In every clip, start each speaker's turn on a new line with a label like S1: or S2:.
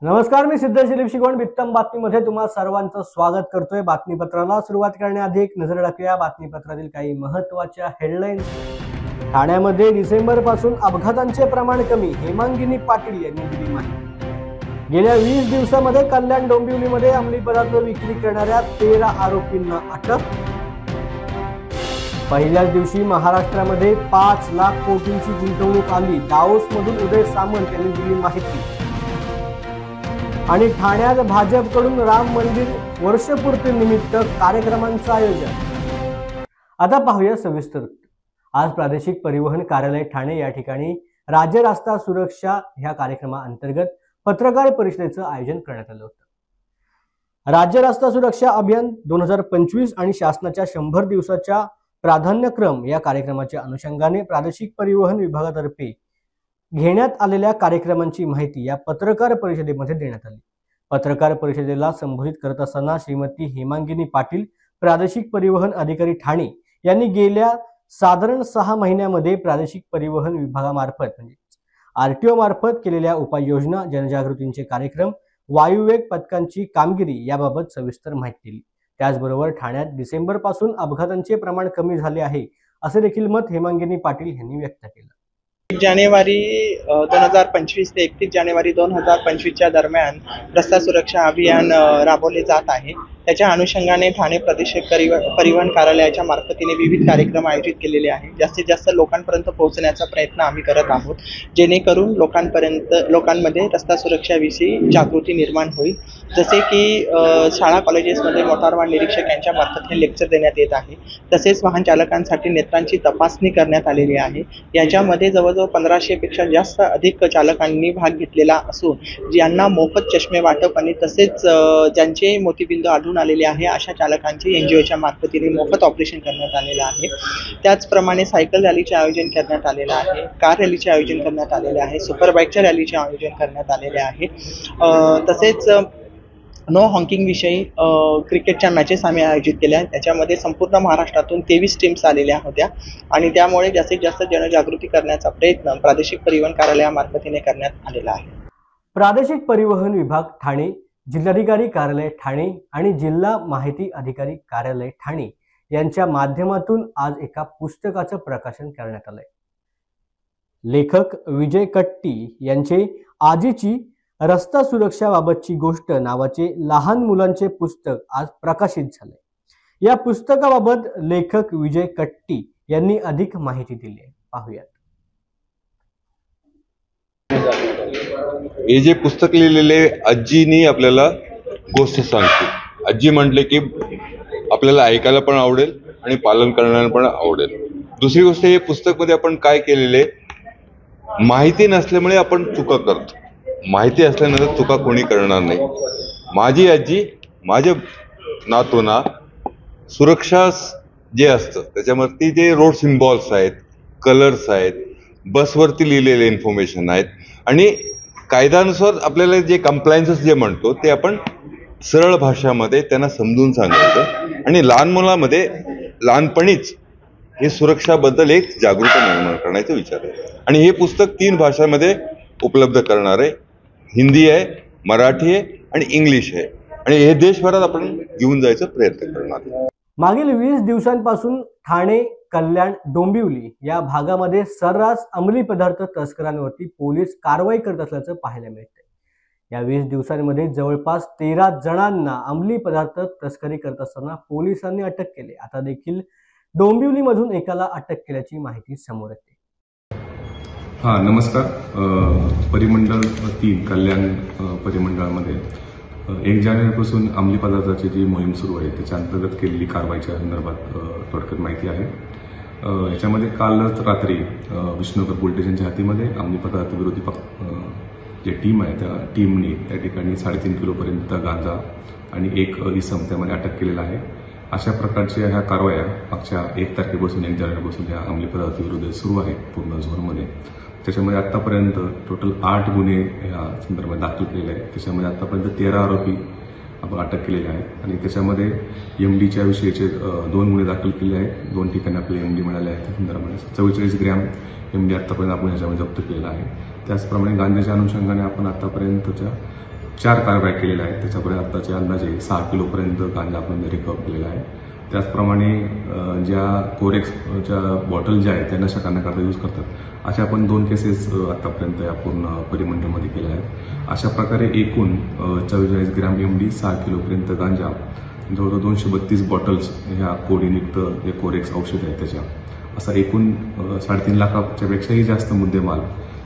S1: नमस्कार, मी सिद्धेश शिगवण बित्तम बातमीमध्ये तुम्हा सर्वांचं स्वागत करतोय। बातमीपत्राला सुरुवात करण्याआधी एक नजर टाकूया बातमीपत्रातील काही महत्त्वाच्या हेडलाईन्स। ठाण्यामध्ये डिसेंबर पासून अपघातांचे प्रमाण कमी, हेमांगिनी पाटील यांनी दिली माहिती। गेल्या 20 दिवसांमध्ये कल्याण डोंबिवलीमध्ये अंमली पदार्थ विक्री करणाऱ्या 13 आरोपींना अटक। पहिल्याच दिवशी महाराष्ट्रामध्ये 5 लाख कोटींची गुंतवणूक आली, दाओसमधून उदय सामंत यांनी दिली माहिती। आणि ठाण्यात भाजपकडून राम मंदिर वर्षपूर्तीनिमित्त कार्यक्रमांचं आयोजन। आता पाहूया सविस्तर। आज प्रादेशिक परिवहन कार्यालय ठाणे या ठिकाणी राज्य रस्ता सुरक्षा ह्या कार्यक्रमाअंतर्गत पत्रकार परिषदेचं आयोजन करण्यात आलं होतं। राज्य रस्ता सुरक्षा अभियान 2025 आणि शासनाच्या 100 दिवसाच्या प्राधान्यक्रम या कार्यक्रमाच्या अनुषंगाने प्रादेशिक परिवहन विभागातर्फे घेण्यात आलेल्या कार्यक्रमांची माहिती या पत्रकार परिषदेमध्ये देण्यात आली। पत्रकार परिषदेला संबोधित करत असताना श्रीमती हेमांगिनी पाटील, प्रादेशिक परिवहन अधिकारी ठाणे यांनी गेल्या साधारण 6 महिन्यामध्ये प्रादेशिक परिवहन विभागामार्फत म्हणजे आरटीओ मार्फत केलेल्या उपाययोजना, जनजागृतीचे कार्यक्रम, वायुवेग पथकांची कामगिरी याबाबत सविस्तर माहिती दिली। त्याचबरोबर ठाण्यात डिसेंबर पासून अपघातांचे प्रमाण कमी झाले आहे असे देखील मत हेमांगिनी पाटील यांनी व्यक्त केलं।
S2: 1 जानेवारी 2025 ते 31 जानेवारी 2025 दरम्यान रस्ता सुरक्षा अभियान राबवले जात आहे। त्याच्या अनुषंगाने ठाणे प्रादेशिक परिवहन कार्यालयाच्या मार्फतीने विविध कार्यक्रम आयोजित केलेले आहेत। जास्तीत जास्त लोकांपर्यंत पोहोचण्याचा प्रयत्न आम्ही करत आहोत, जेणेकरून लोकांमध्ये रस्ता सुरक्षाविषयी जागृती निर्माण होईल। जसे की शाळा कॉलेजेसमध्ये मोटार वाहन निरीक्षक यांच्या मार्फत हे लेक्चर देण्यात येत आहे। तसेच वाहन चालकांसाठी नेत्रांची तपासणी करण्यात आलेली आहे। याच्यामध्ये जवळजवळ 1500 पेक्षा जास्त अधिक चालकांनी भाग घेतलेला असून ज्यांना मोफत चष्मे वाटप आणि तसेच ज्यांचे मोतीबिंदू आढळून आलेले आहे अशा चालकांचे एनजीओच्या मार्फतीने मोफत ऑपरेशन करण्यात आलेलं आहे। त्याचप्रमाणे सायकल रॅलीचे आयोजन करण्यात आलेलं आहे, कार रॅलीचे आयोजन करण्यात आलेले आहे, सुपर बाईकच्या रॅलीचे आयोजन करण्यात आलेले आहे। तसेच नो हॉकिंग विषयी क्रिकेटच्या मॅचेस आम्ही आयोजित केल्या आहेत। त्याच्यामध्ये संपूर्ण महाराष्ट्रातून 23 टीम्स आलेल्या होत्या आणि त्यामुळे जास्तीत जास्त जनजागृती करण्याचा प्रयत्न प्रादेशिक परिवहन कार्यालयामार्फतीने करण्यात आलेला आहे।
S1: प्रादेशिक परिवहन विभाग ठाणे, जिल्हाधिकारी कार्यालय ठाणे आणि जिल्हा माहिती अधिकारी कार्यालय ठाणे यांच्या माध्यमातून आज एका पुस्तकाचं प्रकाशन करण्यात आलंय। लेखक विजय कट्टी यांचे आजीची रस्ता सुरक्षाबाबतची गोष्ट नावाचे लहान मुलांचे पुस्तक आज प्रकाशित झाले। या पुस्तकाबाबत लेखक विजय कट्टी यांनी अधिक माहिती दिली आहे, पाहूयात।
S3: हे जे पुस्तक लिहिलेले आजीनी आपल्याला गोष्ट सांगते। आजी म्हटले की आपल्याला ऐकायला पण आवडेल आणि पालन करण्याला पण आवडेल। दुसरी गोष्ट, हे पुस्तक मध्ये आपण काय केलेले, माहिती नसल्यामुळे आपण चुका करतो, माहिती असल्यानंतर चुका कोणी करणार नाही। माझी आजी माझ्या नातूंना सुरक्षा जे असतं त्याच्यावरती जे रोड सिम्बॉल्स आहेत, कलर्स आहेत, बसवरती लिहिलेले इन्फॉर्मेशन आहेत आणि कायद्यानुसार आपल्याला जे कंप्लायन्सेस जे म्हणतो ते आपण सरळ भाषामध्ये त्यांना समजून सांगायचं आणि लहान मुलांमध्ये लहानपणीच हे सुरक्षाबद्दल एक जागरूकता निर्माण करण्याचा विचार आहे। आणि हे पुस्तक 3 भाषांमध्ये उपलब्ध करणार आहे, हिंदी आहे, मराठी आहे आणि इंग्लिश आहे आणि हे देशभरात आपण घेऊन जायचा प्रयत्न करणार आहे।
S1: मागील 20 दिवसांपासून ठाणे, कल्याण, डोंबिवली या भागामध्ये सर्रास अंमली पदार्थ तस्करांवरती पोलीस कारवाई करत असल्याचं पाहायला मिळतंय। या 20 दिवसांमध्ये जवळपास 13 जणांना अंमली पदार्थ तस्करी करत असताना पोलिसांनी अटक केली। आता देखील डोंबिवलीमधून एकाला अटक केल्याची माहिती समोर येते।
S4: नमस्कार। परिमंडळ 3 कल्याण परिमंडळामध्ये 1 जानेवारीपासून अंमली पदार्थाची जी मोहीम सुरू आहे त्याच्या अंतर्गत केलेली कारवाईच्या संदर्भात थोडक्यात माहिती आहे। याच्यामध्ये कालच रात्री विष्णुनगर पोलीस स्टेशनच्या हातीमध्ये अंमली पदार्थ विरोधी जे टीम आहे त्या टीमने त्या ठिकाणी 3.5 किलोपर्यंत गांजा आणि 1 इसम त्यामध्ये अटक केलेला आहे। अशा प्रकारच्या ह्या कारवाया मागच्या 1 तारखेपासून 1 जानेवारीपासून या अंमली पदार्थ विरोधी सुरू आहे पूर्ण झोनमध्ये। त्याच्यामध्ये आतापर्यंत टोटल 8 गुन्हे या संदर्भात दाखल केलेले आहेत। त्याच्यामध्ये आतापर्यंत 13 आरोपी आपण अटक केलेले आहेत आणि त्याच्यामध्ये एमडीच्या विषयीचे 2 गुन्हे दाखल केले आहेत। 2 ठिकाणी आपल्याला एमडी मिळाले आहेत। त्या संदर्भात 44 ग्रॅम एमडी आतापर्यंत आपण ह्याच्यामध्ये जप्त केलेला आहे। त्याचप्रमाणे गांजाच्या अनुषंगाने आपण आतापर्यंतच्या 4 कारवाया केलेल्या आहेत. त्याच्यापर्यंत आताचे अंदाजे 6 किलोपर्यंत गांजा आपण रिकव्हर केलेला आहे. त्याचप्रमाणे ज्या कोरेक्सच्या बॉटल ज्या आहेत त्या नशा करण्याकरता यूज करतात अशा आपण 2 केसेस आतापर्यंत या पूर्ण परिमंडळमध्ये केल्या आहेत. अशा प्रकारे एकूण 44 ग्रॅम MD, 6 किलोपर्यंत गांजा, जवळजवळ 232 बॉटल्स ह्या कोडीयुक्त हे कोरेक्स औषध आहेत त्याच्या, असा एकूण 3.5 लाखाच्या पेक्षाही जास्त मुद्देमाल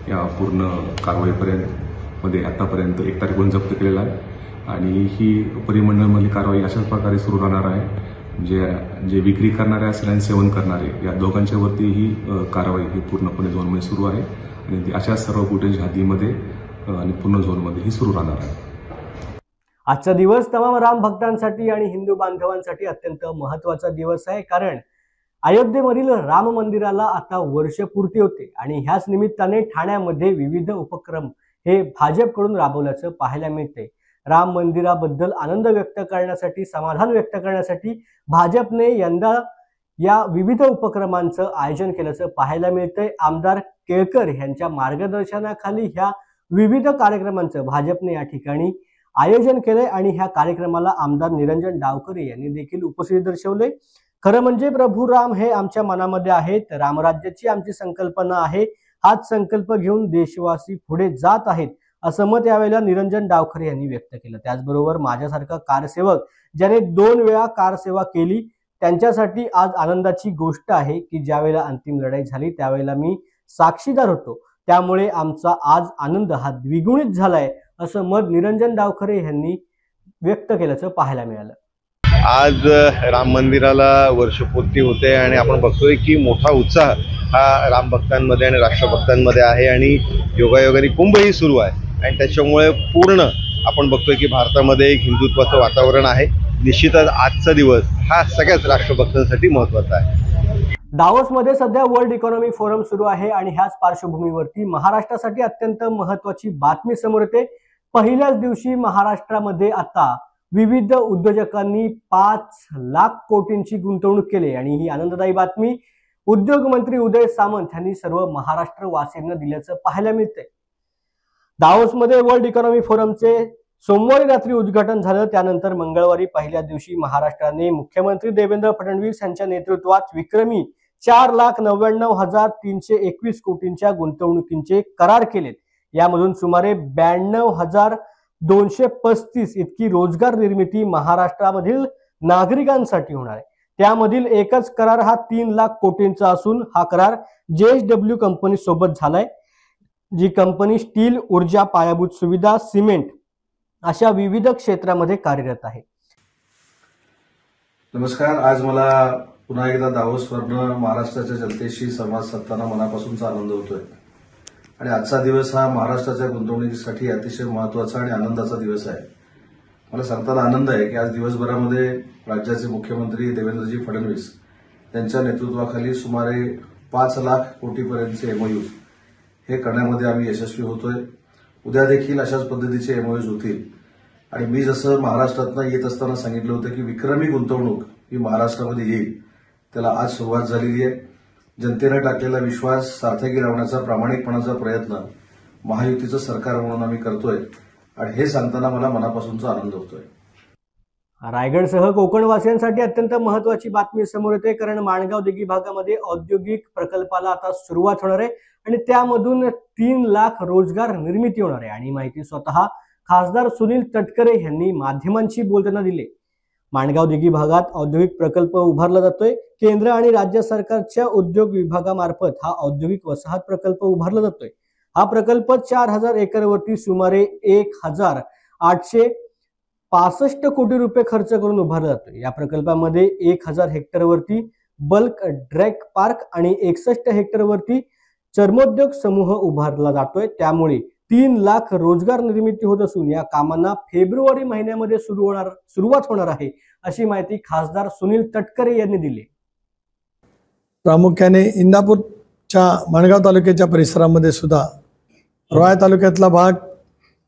S4: या पूर्ण कारवाईपर्यंत मध्ये आतापर्यंत 1 तारखेपर्यंत जप्त केलेला आहे. आणि ही परिमंडळमधली कारवाई अशाच प्रकारे सुरू राहणार आहे. जे विक्री करणारे असेल आणि सेवन करणारे या दोघांच्या वरती ही कारवाई ही पूर्णपणे झोनमध्ये सुरू आहे आणि ती अशा सर्व फुटेज हद्दीमध्ये आणि पूर्ण झोनमध्ये ही सुरू राहणार आहे.
S1: आजचा दिवस तमाम राम भक्तांसाठी आणि हिंदू बांधवांसाठी अत्यंत महत्त्वाचा दिवस आहे, कारण अयोध्येमधील राम मंदिराला आता वर्ष पूर्ती होते आणि ह्याच निमित्ताने ठाण्यामध्ये विविध उपक्रम हे भाजपकडून राबवल्याचं पाहायला मिळते. राम मंदिराबद्दल आनंद व्यक्त करण्यासाठी, समाधान व्यक्त करण्यासाठी भाजपने यंदा या विविध उपक्रमांचं आयोजन केल्याचं पाहायला मिळतंय. आमदार केळकर यांच्या मार्गदर्शनाखाली ह्या विविध कार्यक्रमांचं भाजपने या ठिकाणी आयोजन केलंय आणि ह्या कार्यक्रमाला आमदार निरंजन डावखरे यांनी देखील उपस्थिती दर्शवले. खरं म्हणजे प्रभू राम हे आमच्या मनामध्ये आहेत, रामराज्याची आमची संकल्पना आहे, हाच संकल्प घेऊन देशवासी पुढे जात आहेत असं मत यावेळेला निरंजन डावखरे यांनी व्यक्त केलं. त्याचबरोबर माझ्यासारखा कारसेवक ज्याने 2 वेळा कारसेवा केली त्यांच्यासाठी आज आनंदाची गोष्ट आहे की ज्यावेळेला अंतिम लढाई झाली त्यावेळेला मी साक्षीदार होतो, त्यामुळे आमचा आज आनंद हा द्विगुणित झालाय असं मत निरंजन डावखरे यांनी व्यक्त केल्याचं पाहायला मिळालं.
S5: आज राम मंदिराला वर्षपूर्ती होते आणि आपण बघतोय की मोठा उत्साह हा राम भक्तांमध्ये आणि राष्ट्रभक्तांमध्ये आहे आणि योगायोगाने कुंभही सुरू आहे आणि त्याच्यामुळे पूर्ण आपण बघतोय की भारतामध्ये एक हिंदुत्वाचं वातावरण आहे. निश्चितच आजचा दिवस हा सगळ्याच राष्ट्रभक्तांसाठी महत्त्वाचा आहे.
S1: दावोसमध्ये सध्या वर्ल्ड इकॉनॉमी फोरम सुरू आहे आणि ह्याच पार्श्वभूमीवरती महाराष्ट्रासाठी अत्यंत महत्त्वाची बातमी समोर येते. पहिल्याच दिवशी महाराष्ट्रामध्ये आता विविध उद्योजकांनी 5 लाख कोटींची गुंतवणूक केली आणि ही आनंददायी बातमी उद्योग मंत्री उदय सामंत यांनी सर्व महाराष्ट्र वासियांना दिल्याचं पाहायला मिळतंय. दावोसमध्ये वर्ल्ड इकॉनॉमी फोरमचे सोमवारी रात्री उद्घाटन झालं. त्यानंतर मंगळवारी पहिल्या दिवशी महाराष्ट्राने मुख्यमंत्री देवेंद्र फडणवीस यांच्या नेतृत्वात विक्रमी 4,99,321 कोटींच्या गुंतवणुकीचे करार केलेत. यामधून सुमारे 92,235 इतकी रोजगार निर्मिती महाराष्ट्रामधील नागरिकांसाठी होणार आहे. त्यामधील एकच करार हा 3 लाख कोटींचा असून हा करार JSW कंपनी सोबत झालाय, जी कंपनी स्टील, ऊर्जा, पायाभूत सुविधा, सिमेंट अशा विविध क्षेत्रामध्ये कार्यरत आहे.
S6: नमस्कार. आज मला पुन्हा एकदा दावोसवरनं महाराष्ट्राच्या जनतेशी संवाद साधताना मनापासूनचा आनंद होतोय आणि आजचा दिवस हा महाराष्ट्राच्या गुंतवणुकीसाठी अतिशय महत्वाचा आणि आनंदाचा दिवस आहे. मला सांगताना आनंद आहे की आज दिवसभरामध्ये राज्याचे मुख्यमंत्री देवेंद्रजी फडणवीस यांच्या नेतृत्वाखाली सुमारे 5 लाख कोटीपर्यंतचे MOU हे करण्यामध्ये आम्ही यशस्वी होतोय. उद्या देखील अशाच पद्धतीचे MOUs होतील आणि मी जसं महाराष्ट्रातनं येत असताना सांगितलं होतं की विक्रमी गुंतवणूक ही महाराष्ट्रामध्ये येईल, त्याला आज सुरुवात झालेली आहे. जनतेने टाकलेला विश्वास सार्थकी लावण्याचा प्रामाणिकपणाचा प्रयत्न महायुतीचं सरकार म्हणून आम्ही करतोय आणि हे सांगताना मला मनापासूनचा आनंद होतोय.
S1: रायगडसह कोकणवासियांसाठी अत्यंत महत्वाची बातमी समोर येते, कारण माणगाव दिघी भागामध्ये औद्योगिक प्रकल्पाला आता सुरुवात होणार आहे आणि त्यामधून 3 लाख रोजगार निर्मिती होणार आहे. आणि माहिती स्वतः खासदार सुनील तटकरे यांनी माध्यमांशी बोलताना दिली. माणगाव दिघी भागात औद्योगिक प्रकल्प उभारला जातोय. केंद्र आणि राज्य सरकारच्या उद्योग विभागामार्फत हा औद्योगिक वसाहत प्रकल्प उभारला जातोय. हा प्रकल्प 4,000 एकरवरती सुमारे 1,865 कोटी रुपये खर्च करून उभारला जातोय. या प्रकल्पामध्ये 1,000 हेक्टरवरती बल्क ड्रॅग पार्क आणि 61 हेक्टरवरती चर्मोद्योग समूह उभारला जातोय. त्यामुळे 3 लाख रोजगार निर्मिती होत असून या कामांना फेब्रुवारी महिन्यामध्ये सुरुवात होणार आहे, अशी माहिती खासदार सुनील तटकरे यांनी दिली.
S7: प्रामुख्याने इंदापूरच्या माणगाव तालुक्याच्या परिसरामध्ये सुद्धा रोहा तालुक्यातला भाग,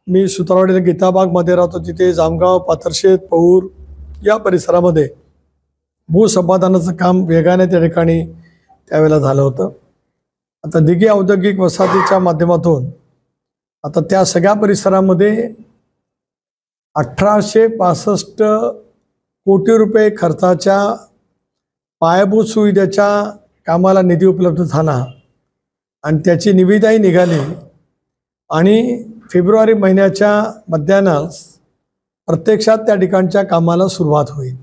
S7: मी सुतारवाडीला गीताबागमध्ये राहतो, तिथे जामगाव, पाथरशेत, पौर या परिसरामध्ये भूसंपादनाचं काम वेगाने त्या ठिकाणी त्यावेळेला झालं होतं. आता दिघी औद्योगिक वसाहतीच्या माध्यमातून आता त्या सगळ्या परिसरामध्ये 1865 कोटी रुपये खर्चाच्या पायाभूत सुविधेच्या कामाला निधी उपलब्ध झाला आणि त्याची निविदाही निघाली आणि फेब्रुवारी महिन्याच्या मध्यानास प्रत्यक्षात त्या ठिकाणच्या कामाला सुरुवात होईल.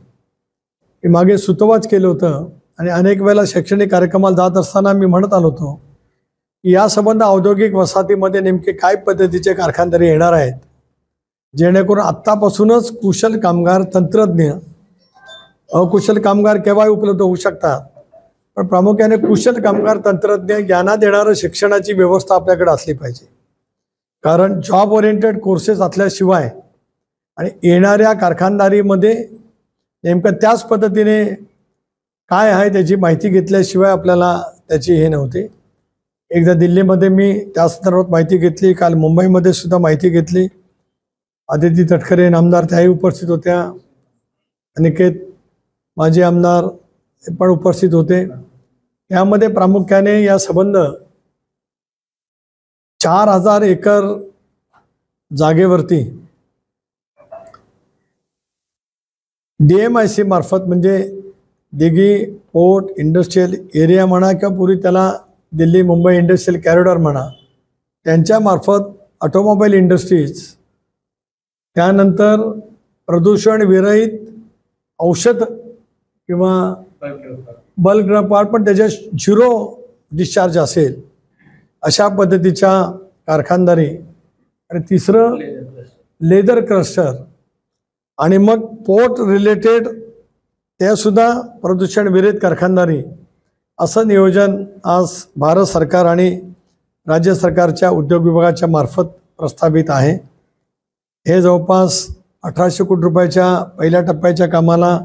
S7: मी मागे सुतोवाच केलं होतं आणि अनेक वेळेला शैक्षणिक कार्यक्रमाला जात असताना मी म्हणत आलो होतो की या संबंध औद्योगिक वसाहतीमध्ये नेमके काय पद्धतीचे कारखानदारी येणार आहेत, जेणेकरून आत्तापासूनच कुशल कामगार, तंत्रज्ञ, अकुशल कामगार केव्हाही उपलब्ध होऊ शकतात, पण प्रामुख्याने कुशल कामगार, तंत्रज्ञ यांना देणारं शिक्षणाची व्यवस्था आपल्याकडे असली पाहिजे. कारण जॉब ओरिएंटेड कोर्सेस असल्याशिवाय आणि येणाऱ्या कारखानदारीमध्ये नेमकं त्याच पद्धतीने काय आहे त्याची माहिती घेतल्याशिवाय आपल्याला त्याची हे नव्हती. एकदा दिल्लीमध्ये मी त्या संदर्भात माहिती घेतली, काल मुंबईमध्ये सुद्धा माहिती घेतली. आदिती तटकरे आमदार त्याही उपस्थित होत्या, अनिकेत माजी आमदार पण उपस्थित होते. त्यामध्ये प्रामुख्याने या संबंध 4000 एकर जागेवरती DMIC मार्फत, म्हणजे दिघी पोर्ट इंडस्ट्रियल एरिया म्हणा किंवा पूर्वी त्याला दिल्ली मुंबई इंडस्ट्रियल कॉरिडॉर म्हणा, त्यांच्यामार्फत ऑटोमोबाईल इंडस्ट्रीज, त्यानंतर प्रदूषण विरहित औषध किंवा बल्क ड्रग पण त्याच्या 0 डिस्चार्ज असेल अशा पद्धतीच्या कारखानदारी, आणि तिसरं लेदर क्रस्टर, आणि मग पोर्ट रिलेटेड ते सुद्धा प्रदूषण विरहित कारखानदारी, असं नियोजन आज भारत सरकार आणि राज्य सरकारच्या उद्योग विभागाच्या मार्फत प्रस्तावित आहे. हे जवळपास 1800 कोटी रुपयाच्या पहिल्या टप्प्याच्या कामाला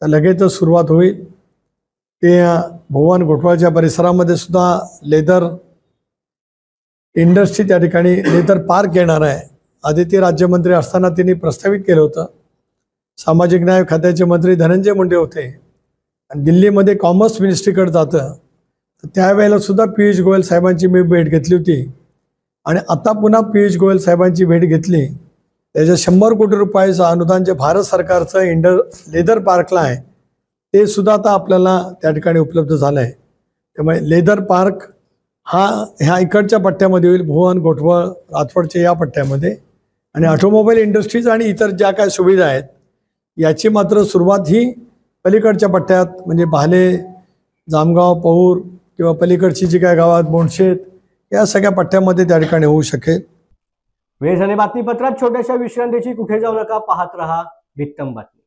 S7: लगेचच सुरुवात होईल. ते भुवन घोटवाळच्या परिसरामध्ये सुद्धा लेदर इंडस्ट्री, त्या ठिकाणी लेदर पार्क येणार आहे. आदिती राज्यमंत्री असताना त्यांनी प्रस्तावित केलं होतं. सामाजिक न्याय खात्याचे मंत्री धनंजय मुंडे होते आणि दिल्लीमध्ये कॉमर्स मिनिस्ट्रीकडे जातं, तर त्यावेळेला सुद्धा पियुष गोयल साहेबांची मी भेट घेतली होती आणि आता पुन्हा पियुष गोयल साहेबांची भेट घेतली. त्याच्या 100 कोटी रुपयाचं अनुदान जे भारत सरकारचं लेदर पार्कला आहे ते सुद्धा आता आपल्याला त्या ठिकाणी उपलब्ध झालं आहे. त्यामुळे लेदर पार्क ह्या इकडच्या पट्ट्यामध्ये होईल, भुवन, घोटवळ, राजवाडच्या या पट्ट्यामध्ये, आणि ऑटोमोबाईल इंडस्ट्रीज आणि इतर ज्या काय सुविधा आहेत याची मात्र सुरुवात ही पलीकडच्या पट्ट्यात, म्हणजे भाले, जामगाव, पौर किंवा पलीकडची जी काय गावात बोंडशेत, या सगळ्या पट्ट्यामध्ये त्या ठिकाणी होऊ शकेल.
S1: वेळ झाली बातमीपत्रात छोट्याशा विश्रांतीची. कुठे जाऊ नका, पाहत रहा बित्तम बातमी.